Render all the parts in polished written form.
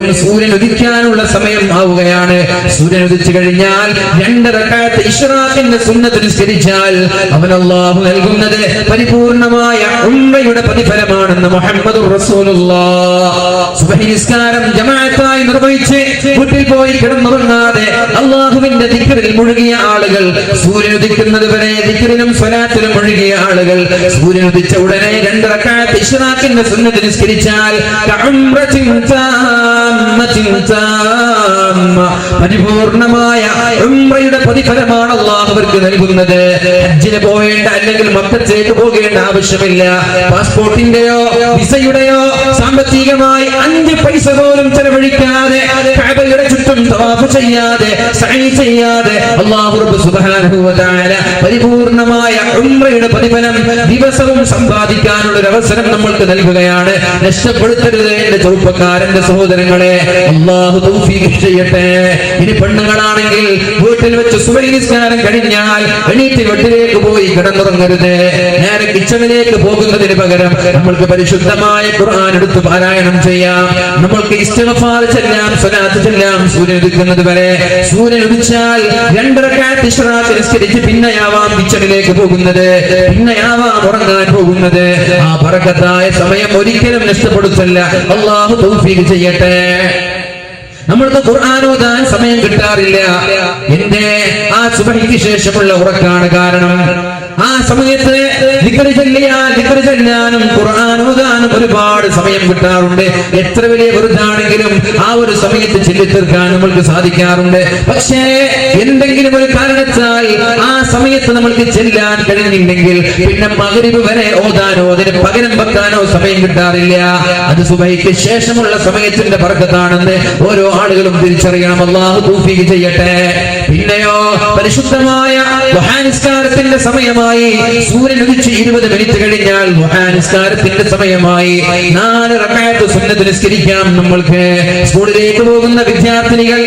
സൂര്യൻ ഉദിക്കാനുള്ള സമയം ആവുകയാണ്. സൂര്യൻ ഉദിച്ചു കഴിഞ്ഞാൽ 2 റക്അത്ത് ഇശ്റാഖിന്റെ സുന്നത്ത് നിസ്കരിച്ചാൽ അവൻ അല്ലാഹു നൽകുന്നത് പരിപൂർണമായ ഉംറയുടെ പ്രതിഫലമാണെന്ന് മുഹമ്മദുർ റസൂലുള്ളാഹ്. സുബ്ഹി നിസ്കാരം ജമാഅത്തായി നിർവഹിച്ച് വീട്ടിൽ പോയി കിടന്നുറങ്ങാതെ അല്ലാഹുവിന്റെ ദിക്റിൽ മുഴുകിയ ആളുകൾ, സൂര്യൻ ഉദിക്കുന്നത് വരെ ദിക്റിലും സ്വലാത്തിലും മുഴുകിയ ആളുകൾ സൂര്യൻ ഉദിച്ച ഉടനെ 2 റക്അത്ത് ഇശ്റാഖിന്റെ സുന്നത്ത് നിസ്കരിച്ചാൽ പരിപൂർണമായ ഉംറയുടെ പ്രതിഫലമാണ് അല്ലാഹു അവർക്ക് നൽകുന്നത്. ഹജ്ജിന് പോവേണ്ട അല്ലെങ്കിൽ മക്കത്തേക്ക് പോകേണ്ട ആവശ്യമില്ല. പാസ്പോർട്ടിന്റെയോ വിസയുടെയോ സാമ്പത്തികമായി 5 പൈസ പോലും ചെലവഴിക്കാതെ കഅബയുടെ ചുറ്റും തവാഫ് ചെയ്യാതെ സഅയ് ചെയ്യാതെ അല്ലാഹു റബ്ബ് സുബ്ഹാനഹു വ തആല പരിപൂർണമായ ഉംറയുടെ പ്രതിഫലം ദിവസവും സമ്പാദിക്കാനുള്ള ഒരു അവസരം നമ്മൾക്ക് നൽകുകയാണ്. നഷ്ടപ്പെടുത്തരുത് എന്റെ ചെറുപ്പക്കാരന്റെ സഹോദരങ്ങളെ. അല്ലാഹു തൗഫീഖ് ചെയ്യട്ടെ. ഇനി പെണ്ണുങ്ങളാണെങ്കിൽ വീട്ടിൽ വെച്ച് സുബഹി നിസ്കാരം കഴിഞ്ഞാൽ എണീറ്റ് വീട്ടിലേക്ക് പോയി കിടന്നുറങ്ങരുത്. നേരെ കിച്ചണിലേക്ക് പോകുന്നതിന് പകരം നമ്മൾക്ക് പരിശുദ്ധമായ ഖുർആൻ എടുത്ത് പാരായണം ചെയ്യാം. നമ്മൾക്ക് ഇസ്തിഗ്ഫാർ ചെല്ലാം, സ്വലാത്ത് ചെല്ലാം സൂര്യൻ ഉദിക്കുന്നത് വരെ. സൂര്യൻ ഉദിച്ചാൽ 2 റക്അത്ത് ഇശ്റാഖ് നിസ്കരിച്ച് പിന്നെയാവാം കിച്ചണിലേക്ക് പോകുന്നത്, പിന്നെയാവാം ഉറങ്ങാൻ പോകുന്നത്. ആ ബറക്കത്തായ സമയം ഒരിക്കലും നഷ്ടപ്പെടുത്തല്ല. അല്ലാഹു തൗഫീഖ് ചെയ്യട്ടെ. നമ്മൾക്ക് ഖുർആൻ ഓതാൻ സമയം കിട്ടാറില്ല. എന്റെ ആ സുബഹിക്ക് ശേഷമുള്ള ഉറക്കാണ് കാരണം. ആ സമയത്ത് ദിക്റ് ചെല്ലാനും ഖുർആൻ ഓതാനും ഒരുപാട് സമയം കിട്ടാറുണ്ട്. എത്ര വലിയ വെറുതാണെങ്കിലും ആ ഒരു സമയത്ത് ചൊല്ലിത്തീർക്കാൻ നമ്മൾക്ക് സാധിക്കാറുണ്ട്. പക്ഷേ എന്തെങ്കിലും ഒരു കാരണത്താൽ ആ സമയത്ത് നമ്മൾക്ക് ചെല്ലാൻ കഴിയുന്നില്ലെങ്കിൽ പിന്നെ മഗ്രിബ് വരെ ഓതാനോ അതിന് പകരം വെക്കാനോ സമയം കിട്ടാറില്ല. അത് സുബഹിക്ക് ശേഷമുള്ള സമയത്തിന്റെ ബർക്കത്താണെന്ന് ഓരോ ആളുകളും തിരിച്ചറിയണം. അല്ലാഹു തൗഫീഖ് ചെയ്യട്ടെ. പിന്നെയോ പരിശുദ്ധമായ ദുഹാ നിസ്കാരത്തിന്റെ സമയമായി. സൂര്യൻ ഉദിച്ച് 20 മിനിറ്റ് കഴിഞ്ഞാൽ ദുഹാ നിസ്കാരത്തിന്റെ സമയമായി. 4 റക്അത്ത് സുന്നത്ത് നിസ്കരിക്കാം. നമ്മൾക്ക് സ്കൂളിലേക്ക് പോകുന്ന വിദ്യാർത്ഥികൾ,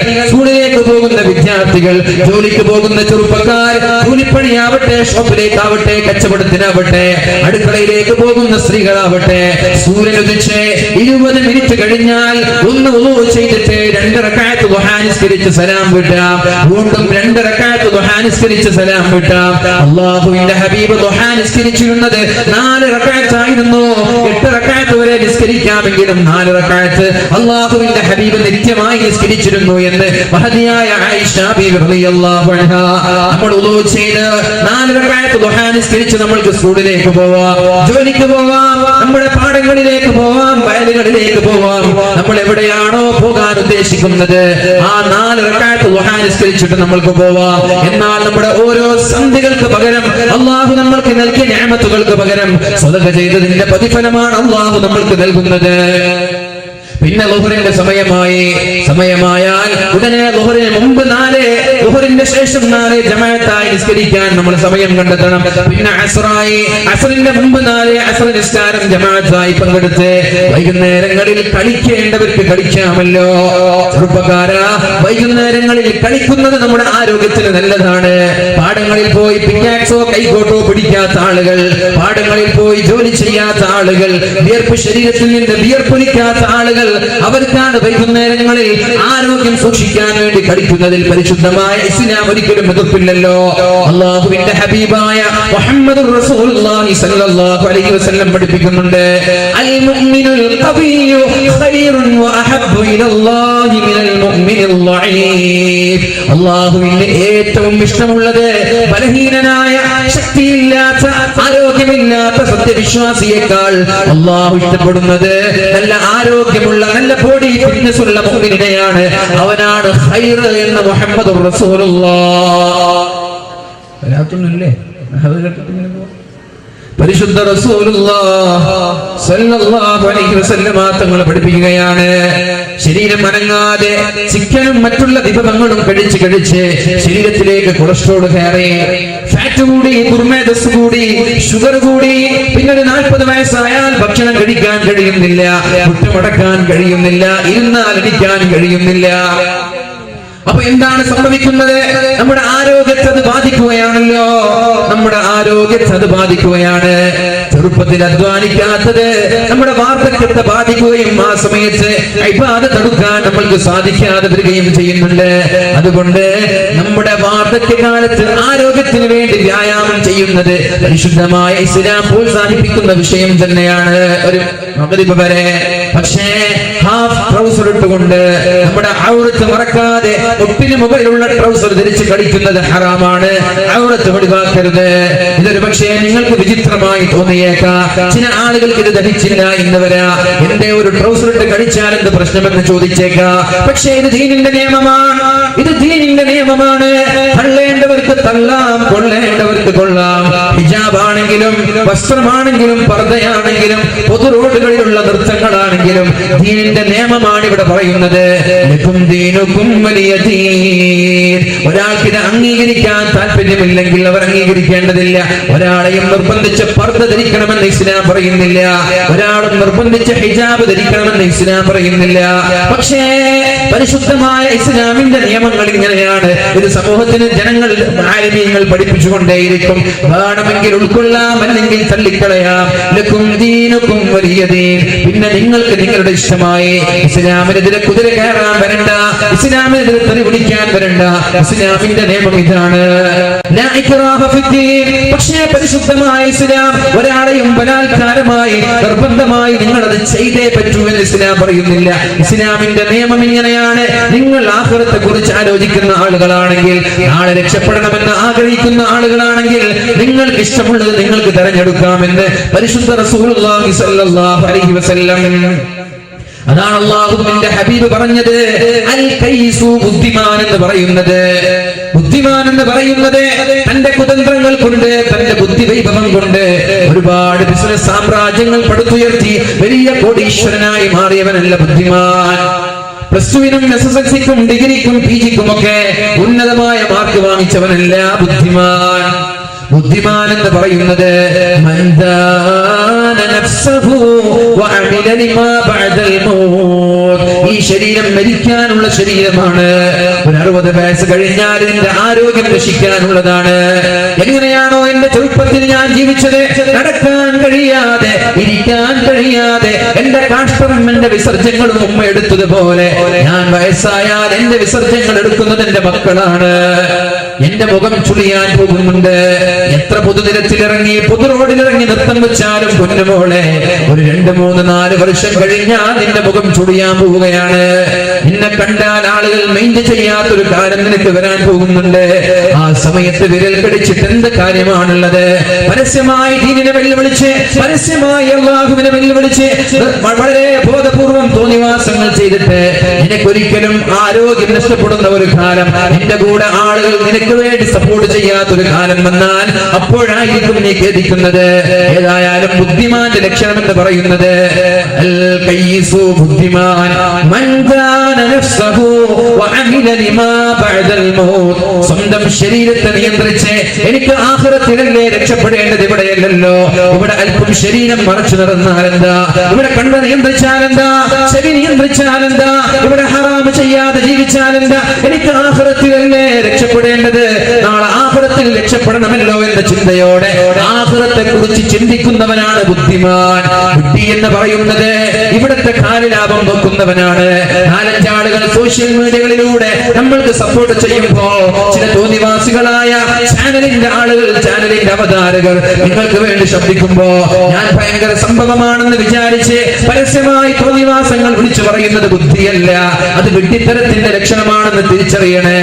ജോലിക്ക് പോകുന്ന ചെറുപ്പക്കാർ, കൂലിപ്പണിയാവട്ടെ, ഷോപ്പിലേക്കാവട്ടെ, കച്ചവടത്തിനാവട്ടെ, അടുക്കളയിലേക്ക് പോകുന്ന സ്ത്രീകളാവട്ടെ, സൂര്യൻ ഉദിച്ച് 20 മിനിറ്റ് കഴിഞ്ഞാൽ ഒന്ന് വുളൂ ചെയ്തിട്ട് 2 റക്അത്ത് ദുഹാ നിസ്കരിച്ച് സലാം വിടാം. വീണ്ടും 2 റക്അത്ത് ദുഹാ നിസ്കരിച്ച് സലാം വിടാം. അല്ലാഹുവിന്റെ ഹബീബ് ദുഹാ നിസ്കരിച്ചിരുന്നത് 4 റക്അത്ത് ആയിരുന്നു. 8 റക്അത്ത് വരെ നിസ്കരിക്കാമെങ്കിലും 4 റക്അത്ത് അല്ലാഹുവിന്റെ ഹബീബ് നിത്യമായി നിസ്കരിച്ചിരുന്നു എന്ന് മഹദിയായ ആയിഷ ബീവി റളിയല്ലാഹു അൻഹാ. നമ്മൾ വുളൂ ചെയ്ത് 4 റക്അത്ത് ദുഹാ നിസ്കരിച്ച് നമ്മൾക്ക് സ്കൂളിലേക്ക് പോവാം, ജോലിക്ക് പോവാം, നമ്മുടെ പാടങ്ങളിലേക്ക് പോവാം, വയലുകളിലേക്ക് പോവാം. നമ്മൾ എവിടെയാണോ പോകാൻ ഉദ്ദേശിക്കുന്നത് ആ 4 റക്അത്ത് ദുഹാ നിസ്കരിച്ചിട്ട് നമ്മൾക്ക് പോവാം. എന്നാൽ നമ്മുടെ ഓരോ സന്ധികൾക്ക് പകരം അല്ലാഹു നമ്മൾക്ക് നൽകിയ നിഅമത്തുകൾക്ക് പകരം സദഖ ചെയ്തതിന്റെ പ്രതിഫലമാണ് അല്ലാഹു നമ്മൾക്ക് നൽകുന്നത്. പിന്നെ ളുഹറിന്റെ സമയമായാൽ ഉടനെ ളുഹറിന് മുമ്പ് 4, ളുഹറിന്റെ ശേഷം 4 ജമാഅത്തായി നിസ്കരിക്കാൻ നമ്മൾ സമയം കണ്ടെത്തണം. പിന്നെ അസ്റിന്റെ മുമ്പ് 4 അസ്ർ നിസ്കാരം ജമാഅത്തായി പങ്കെടുത്ത് വൈകുന്നേരങ്ങളിൽ കളിക്കേണ്ടവർക്ക് കളിക്കാമല്ലോ. ചെറുപ്പക്കാരാ, വൈകുന്നേരങ്ങളിൽ കളിക്കുന്നത് നമ്മുടെ ആരോഗ്യത്തിന് നല്ലതാണ്. പാടങ്ങളിൽ പോയി പിക്കാക്സോ കൈകോട്ടോ പിടിക്കാത്ത ആളുകൾ, പാടങ്ങളിൽ പോയി ജോലി ചെയ്യാത്ത ആളുകൾ, വിയർപ്പ് ശരീരത്തിൽ നിന്ന് വിയർപ്പൊലിക്കാത്ത ആളുകൾ, അവർക്കാണ് വൈകുന്നേരങ്ങളിൽ ആരോഗ്യം സൂക്ഷിക്കാൻ വേണ്ടി കളിക്കുന്നതിൽ പരിശുദ്ധമായ ഇസ്ലാം ഒരിക്കലും എതിർപ്പില്ലല്ലോ. അല്ലാഹുവിന്റെ ഹബീബായ മുഹമ്മദുർ റസൂലുള്ളാഹി സ്വല്ലല്ലാഹു അലൈഹി വസല്ലം പഠിപ്പിക്കുന്നുണ്ട്, അൽ മുഅ്മിനുൽ ഖവിയ്യു ഖൈറുൻ വ അഹബ്ബു ഇലല്ലാഹി മിനൽ മുഅ്മിനിൽ ളഈഫ്. അല്ലാഹുവിന് ഏറ്റവും ഇഷ്ടമുള്ളത് ബലഹീനനായ, ശക്തിയില്ലാത്ത, ആരോഗ്യമില്ലാത്ത സത്യവിശ്വാസിയേക്കാൾ അല്ലാഹു ഇഷ്ടപ്പെടുന്നത് നല്ല ആരോഗ്യമുള്ള, നല്ല ബോഡി ഫിറ്റ്നസ് ഉള്ള മുഅ്മിനിനെയാണ്. അവനാണ് ഖൈർ എന്ന് മുഹമ്മദുർ റസൂലുള്ളാഹ്. പരിശുദ്ധ റസൂലുള്ളാഹി സ്വല്ലല്ലാഹു അലൈഹി വസല്ലം തങ്ങൾ പഠിപ്പിക്കുകയാണ്, ശരീരം അനങ്ങാതെ ചിക്കനും മറ്റുള്ള വിഭവങ്ങളും കഴിച്ച് ശരീരത്തിലേക്ക് കൊളസ്ട്രോൾ കയറി, ഫാറ്റ് കൂടി, ദുർമേധസ് കൂടി, ഷുഗർ കൂടി, പിന്നെ 40 വയസ്സായാൽ ഭക്ഷണം കഴിക്കാൻ കഴിയുന്നില്ല, മുട്ടുമടക്കാൻ കഴിയുന്നില്ല, ഇരുന്നാൽ ഇരിക്കാൻ കഴിയുന്നില്ല. അപ്പൊ എന്താണ് സംഭവിക്കുന്നത്? നമ്മുടെ ആരോഗ്യത്തെ അത് ബാധിക്കുകയാണല്ലോ. നമ്മുടെ ആരോഗ്യത്തെ അത് ബാധിക്കുകയാണ്. ചെറുപ്പത്തിൽ അധ്വാനിക്കാത്തത് നമ്മുടെ വാർദ്ധക്യത്തെ ബാധിക്കുകയും ആ സമയത്ത് ഇബാദത്ത് എടുക്കാൻ നമ്മൾക്ക് സാധിക്കാതെ വരികയും ചെയ്യുന്നുണ്ട്. അതുകൊണ്ട് നമ്മുടെ വാർദ്ധക്യകാലത്ത് ആരോഗ്യത്തിന് വേണ്ടി വ്യായാമം ചെയ്യുന്നത് പരിശുദ്ധമായ ഇസ്ലാം പ്രോത്സാഹിപ്പിക്കുന്ന വിഷയം തന്നെയാണ്. ഒരു മഗ്രിബ് വരെ പക്ഷേ ഹാഫ് ട്രൗസർ ഇട്ടുകൊണ്ട് നമ്മുടെ ഔറത്ത് മറക്കാതെ ഒപ്പിന് മുകളിലുള്ള ട്രൗസർ ധരിച്ച് കളിക്കുന്നത് ഹറാമാണ്. ഔറത്ത് ഒഴിവാക്കരുത്. ഇതൊരു പക്ഷേ നിങ്ങൾക്ക് വിചിത്രമായി തോന്നിയേക്കാം. ചില ആളുകൾക്ക് ഇത് ധരിച്ചില്ല എന്ന് വരാ. എന്റെ ഒരു ട്രൗസർ ഇട്ട് കളിച്ചാൽ എന്ത് പ്രശ്നമെന്ന് ചോദിച്ചേക്കാം. പക്ഷേ ഇത് ദീനിന്റെ നിയമമാണ്. ഇത് ദീനിന്റെ നിയമമാണ്. തള്ളേണ്ടവർക്ക് തള്ളാം, കൊള്ളേണ്ടവർക്ക് കൊള്ളാം. ഹിജാബ് ആണെങ്കിലും വസ്ത്രമാണെങ്കിലും പർദ്ദയാണെങ്കിലും പൊതു റോഡുകളിലുള്ള നൃത്തങ്ങളാണെങ്കിലും ദീനിന്റെ നിയമമാണ് ഇവിടെ പറയുന്നത്. ഒരാൾക്ക് ഇത് അംഗീകരിക്കാൻ താല്പര്യമില്ലെങ്കിൽ അവർ അംഗീകരിക്കേണ്ടതില്ല. ഒരാളെയും നിർബന്ധിച്ച് പർദ്ദ ധരിക്കണമെന്ന് ഇസ്ലാം പറയുന്നില്ല. ഒരാളും നിർബന്ധിച്ച് ഹിജാബ് ധരിക്കണമെന്ന് ഇസ്ലാം പറയുന്നില്ല. പക്ഷേ പരിശുദ്ധമായ ഇസ്ലാമിന്റെ നിയമങ്ങൾ ഇങ്ങനെയാണ്. ഇത് സമൂഹത്തിന് ജനങ്ങൾ ആലിമീങ്ങൾ പഠിപ്പിച്ചുകൊണ്ടേയിരിക്കും. വേണമെങ്കിൽ ഉൾക്കൊള്ളാം, അല്ലെങ്കിൽ തള്ളിക്കളയാം. ലക്കും ദീനുക്കും വലിയ ദീൻ. പിന്നെ നിങ്ങൾക്ക് നിങ്ങളുടെ ഇഷ്ടമായി. ഇസ്ലാമിനെതിരെ കുതിര കയറാൻ വരണ്ട, ഇസ്ലാമിനെതിരെ തെറി വിളിക്കാൻ വരണ്ട. ഇസ്ലാമിന്റെ നിയമം ഇതാണ്. ലാ ഇക്റാഹ ഫിദ്ദീൻ. പക്ഷേ പരിശുദ്ധമായ ഇസ്ലാം ഒരാളെയും ബലാത്കാരമായി നിർബന്ധമായി നിങ്ങളത് ചെയ്തേ പറ്റൂ എന്ന് ഇസ്ലാം പറയുന്നില്ല. ഇസ്ലാമിന്റെ നിയമം ഇങ്ങനെയാണ്. നിങ്ങൾ ആഖിറത്തെ കുറിച്ച് ആലോചിക്കുന്ന ആളുകളാണെങ്കിൽ, നാളെ രക്ഷപ്പെടണമെന്ന് ആഗ്രഹിക്കുന്ന ആളുകളാണെങ്കിൽ നിങ്ങൾക്ക് ഇഷ്ടമുള്ളത് നിങ്ങൾക്ക് തെരഞ്ഞെടുക്കാമെന്ന് പരിശുദ്ധ റസൂലുള്ളാഹി സ്വല്ലല്ലാഹു അലൈഹി വസല്ലം. അതാണ് അല്ലാഹുവിന്റെ ഹബീബ് പറഞ്ഞത്. അൽ കൈസു, ബുദ്ധിമാൻ എന്ന് പറയുന്നത്, ബുദ്ധിമാൻ എന്ന് പറയുന്നത് തന്റെ കുതന്ത്രങ്ങൾ കൊണ്ട്, തന്റെ ബുദ്ധിവൈഭവം കൊണ്ട് ഒരുപാട് ബിസിനസ് സാമ്രാജ്യങ്ങൾ പടുത്തുയർത്തി വലിയ കോടീശ്വരനായി മാറിയവനല്ല ബുദ്ധിമാൻ. പ്ലസ്ടുവിനും എസ്എസ്എൽസിക്കും ഡിഗ്രിക്കും പിജിക്കും ഒക്കെ ഉന്നതമായ മാർക്ക് വാങ്ങിച്ചവനല്ല ബുദ്ധിമാൻ. ബുദ്ധിമാൻ എന്ന് പറയുന്നത് ഈ ശരീരം മരിക്കാനുള്ള ശരീരമാണ്. ഒരു 60 വയസ്സ് കഴിഞ്ഞാൽ ഇതിന്റെ ആരോഗ്യം രക്ഷിക്കാനുള്ളതാണ്. എങ്ങനെയാണോ എന്റെ ചെറുപ്പത്തിൽ ഞാൻ ജീവിച്ചത്, നടക്കാൻ കഴിയാതെ ഇരിക്കാൻ കഴിയാതെ എന്റെ കാഷ്ടവും എന്റെ വിസർജ്യങ്ങളും ഉമ്മ എടുത്തതുപോലെ ഞാൻ വയസ്സായാൽ എന്റെ വിസർജ്യങ്ങൾ എടുക്കുന്നത് എന്റെ മക്കളാണ്. എന്റെ മുഖം ചുളിയാൻ പോകുന്നുണ്ട്. എത്ര പൊതുനിരത്തിലിറങ്ങി പൊതു റോഡിലിറങ്ങി നൃത്തം വെച്ചാലും പൊന്നുമോളെ ഒരു 2, 3, 4 വർഷം കഴിഞ്ഞാൽ നിന്റെ മുഖം ചുളിയാൻ പോവുകയാണ്. നിന്നെ കണ്ടാൽ ആളുകൾ മൈൻഡ് ചെയ്യാത്തൊരു കാലം നിനക്ക് വരാൻ പോകുന്നുണ്ട്. ആ സമയത്ത് വിരൽ കടിച്ചിട്ട് എന്ത് കാര്യമാണുള്ളത്? പരസ്യമായി ദീനിനെ വെല്ലുവിളിച്ച്, പരസ്യമായി അല്ലാഹുവിനെ വെല്ലുവിളിച്ച്, വളരെ ബോധപൂർവം തോന്നിവാസങ്ങൾ ചെയ്തിട്ട് നിനക്കൊരിക്കലും ആരോഗ്യം നഷ്ടപ്പെടുന്ന ഒരു കാലം, നിന്റെ കൂടെ ആളുകൾ നിനക്ക് വേണ്ടി സപ്പോർട്ട് ചെയ്യാത്തൊരു കാലം വന്നാൽ അപ്പോഴായിരിക്കും നീ ഖേദിക്കുന്നത്. ഏതായാലും ബുദ്ധിമാന്റെ ലക്ഷണം എന്ന് പറയുന്നത് അൽ കയ്യിസു, ബുദ്ധിമാൻ മൻ കാന നഫ്സഹു വഅമില ലിമാ ബഅദൽ മൗത്. സ്വന്തം ശരീരത്തെ നിയന്ത്രിച്ച് എനിക്ക് ആഖിറത്തിലല്ലേ രക്ഷപ്പെടേണ്ടത്, ഇവിടെയല്ലല്ലോ. ഇവിടെ അല്പം ശരീരം മറച്ചു നടന്നാൽ എന്താ, ഇവിടെ കണ്ണ് നിയന്ത്രിച്ചാൽ എന്താ, ചെവി നിയന്ത്രിച്ചാൽ എന്താ, ഇവിടെ ഹറാം ചെയ്യാതെ ജീവിച്ചാൽ എന്താ, എനിക്ക് ആഖിറത്തിലല്ലേ രക്ഷപ്പെടേണ്ടത്, നാളെ ആഖിറത്തിൽ രക്ഷപ്പെടണമല്ലോ എന്ന ചിന്തയോടെ ആഖിറത്തെ കുറിച്ച് ചിന്തിക്കുന്നവനാണ് ബുദ്ധിമാൻ. ബുദ്ധി എന്ന് പറയുന്നത് ഇവിടുത്തെ കാലലാഭം നോക്കുന്നവനാണ്. 4-5 ആളുകൾ സോഷ്യൽ മീഡിയകളിലൂടെ നമ്മൾക്ക് സപ്പോർട്ട് ചെയ്യുമ്പോ ചില തോന്നിവാസികളായ ചാനലിന്റെ ആളുകൾ, ചാനലിന്റെ അവതാരകർ നിങ്ങൾക്ക് വേണ്ടി ശബ്ദിക്കുമ്പോ ഞാൻ ഭയങ്കര സംഭവമാണെന്ന് വിചാരിച്ച് പരസ്യമായി തോന്നിവാസങ്ങൾ വിളിച്ചു പറയുന്നത് ബുദ്ധിയല്ല, അത് വിഡ്ഢിത്തരത്തിന്റെ ലക്ഷണമാണെന്ന് തിരിച്ചറിയണേ.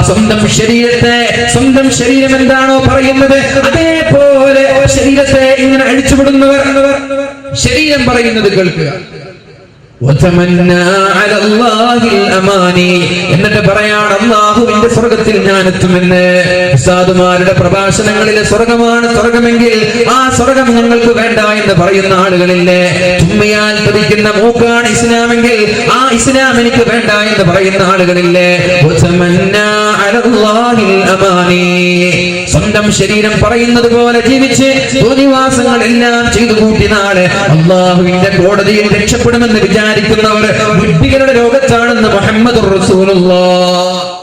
സ്വന്തം ശരീരത്തെ, സ്വന്തം ശരീരം എന്താണോ പറയുന്നത് അതേപോലെ ശരീരത്തെ ഇങ്ങനെ അഴിച്ചുവിടുന്നവർ ശരീരം പറയുന്നത് കേൾക്കുക. എന്നിട്ട് പറയാണ് അല്ലാഹുവിന്റെ സ്വർഗത്തിൽ ഞാൻ എത്തുമെന്ന്. ഉസ്താദുമാരുടെ പ്രഭാഷണങ്ങളിലെ സ്വർഗമാണ് സ്വർഗമെങ്കിൽ ആ സ്വർഗം ഞങ്ങൾക്ക് വേണ്ട എന്ന് പറയുന്ന ആളുകളില്ലേ? ചുമ്മയാൽ പതിക്കുന്ന മൂക്കാണ് ഇസ്ലാമെങ്കിൽ ആ ഇസ്ലാം എനിക്ക് വേണ്ട എന്ന് പറയുന്ന ആളുകളില്ലേ? സ്വന്തം ശരീരം പറയുന്നത് പോലെ ജീവിച്ച് തോന്നിവാസങ്ങൾ എല്ലാം ചെയ്തു കൂട്ടി നാളെ അല്ലാഹുവിന്റെ കോടതിയിൽ രക്ഷപ്പെടുമെന്ന് വിചാരിക്കുന്നവർ വിഡ്ഢികളുടെ ലോകത്താണെന്ന് മുഹമ്മദുർ റസൂലുള്ളാഹ്